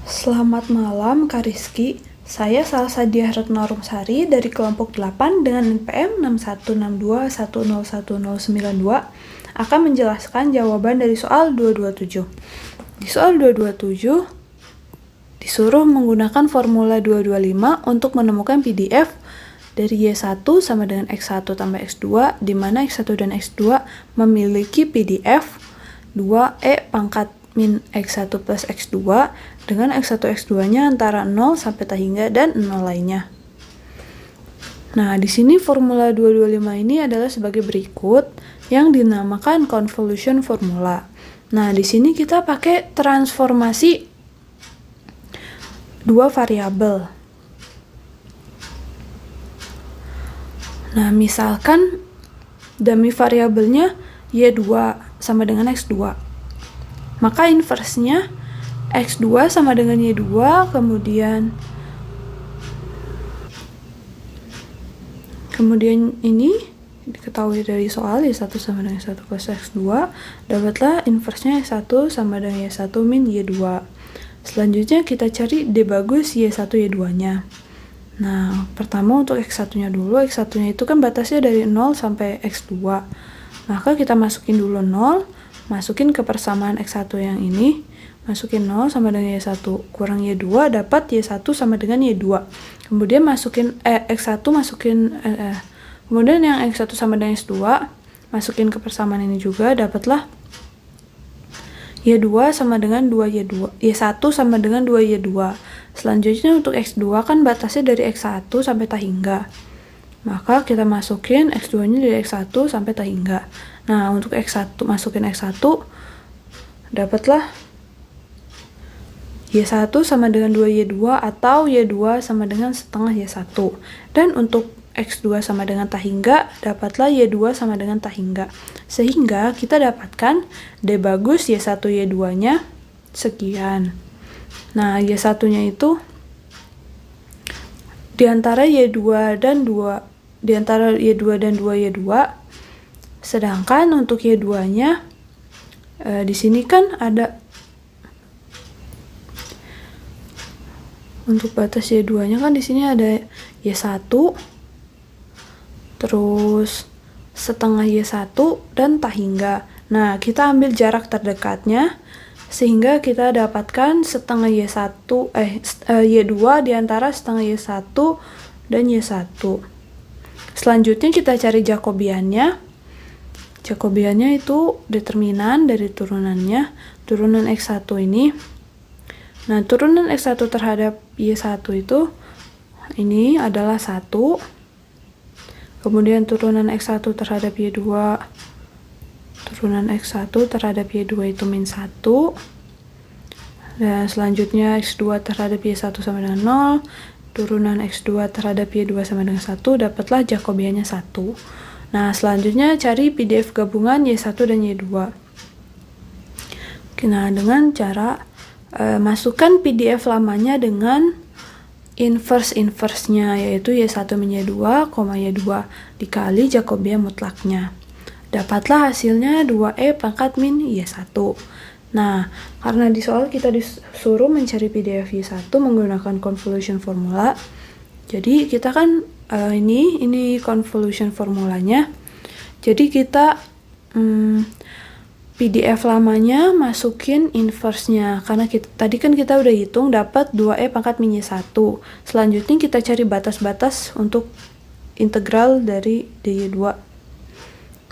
Selamat malam Kak Rizky, saya Salsadiah Retnorumsari dari kelompok 8 dengan NPM 6162101092 akan menjelaskan jawaban dari soal 227. Di soal 227 disuruh menggunakan formula 225 untuk menemukan PDF dari Y1 sama dengan X1 tambah X2, di mana X1 dan X2 memiliki PDF 2E pangkat min X1 plus X2 dengan X1 X2-nya antara 0 sampai tak hingga dan 0 lainnya. Nah, di sini formula 225 ini adalah sebagai berikut yang dinamakan convolution formula. Nah, di sini kita pakai transformasi dua variabel. Nah, misalkan dummy variabelnya Y2 sama dengan X2. Maka inverse-nya X2 sama dengan Y2, kemudian ini diketahui dari soal Y1 sama dengan Y1 plus X2, dapatlah inverse-nya X1 sama dengan Y1 min Y2. Selanjutnya kita cari D bagus Y1 Y2-nya. Nah, pertama untuk X1-nya dulu, X1-nya itu kan batasnya dari 0 sampai X2. Maka kita masukin dulu 0, masukin ke persamaan X1 yang ini, masukin 0 sama dengan Y1 kurang Y2, dapat Y1 sama dengan Y2. Kemudian masukin X1 kemudian yang X1 sama dengan X2, masukin ke persamaan ini juga, dapatlah Y2 sama dengan 2Y2, Y1 sama dengan 2Y2. Selanjutnya untuk X2 kan batasnya dari X1 sampai tak hingga. Maka kita masukin X2-nya dari X1 sampai tak hingga. Nah, untuk X1, masukin X1, dapatlah Y1 sama dengan 2Y2 atau Y2 sama dengan setengah Y1. Dan untuk X2 sama dengan tak hingga, dapatlah Y2 sama dengan tak hingga. Sehingga kita dapatkan D bagus Y1 Y2-nya sekian. Nah, Y1-nya itu di antara Y2 dan 2Y2, sedangkan untuk Y2-nya di sini kan ada untuk batas Y2-nya kan di sini ada Y1, terus setengah Y1 dan tak hingga. Nah, kita ambil jarak terdekatnya sehingga kita dapatkan setengah Y2 di antara setengah Y1 dan Y1. Selanjutnya kita cari Jacobiannya. Jacobiannya itu determinan dari turunannya, turunan X1 ini. Nah, turunan X1 terhadap Y1 itu ini adalah 1. Kemudian turunan X1 terhadap Y2, turunan X1 terhadap Y2 itu min 1. Dan selanjutnya X2 terhadap Y1 sama dengan 0. Turunan X2 terhadap Y2 sama dengan 1, dapatlah Jacobiannya 1. Nah, selanjutnya cari PDF gabungan Y1 dan Y2. Nah, dengan cara masukkan PDF lamanya dengan inverse-nya, yaitu Y1 min Y2, Y2 dikali Jacobian mutlaknya. Dapatlah hasilnya 2E pangkat min Y1. Nah, karena di soal kita disuruh mencari PDF Y1 menggunakan convolution formula, jadi kita kan ini convolution formulanya. Jadi kita PDF lamanya masukin inverse-nya, karena tadi kan kita udah hitung dapat 2E pangkat min Y1. Selanjutnya kita cari batas-batas untuk integral dari dy2.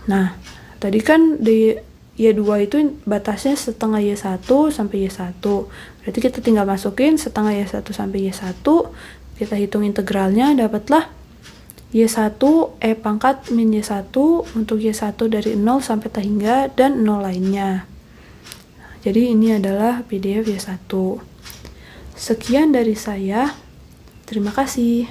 Nah, tadi kan Y2 itu batasnya setengah Y1 sampai Y1. Berarti kita tinggal masukin setengah Y1 sampai Y1. Kita hitung integralnya, dapatlah Y1 E pangkat min Y1 untuk Y1 dari 0 sampai tak hingga dan 0 lainnya. Jadi ini adalah PDF Y1. Sekian dari saya. Terima kasih.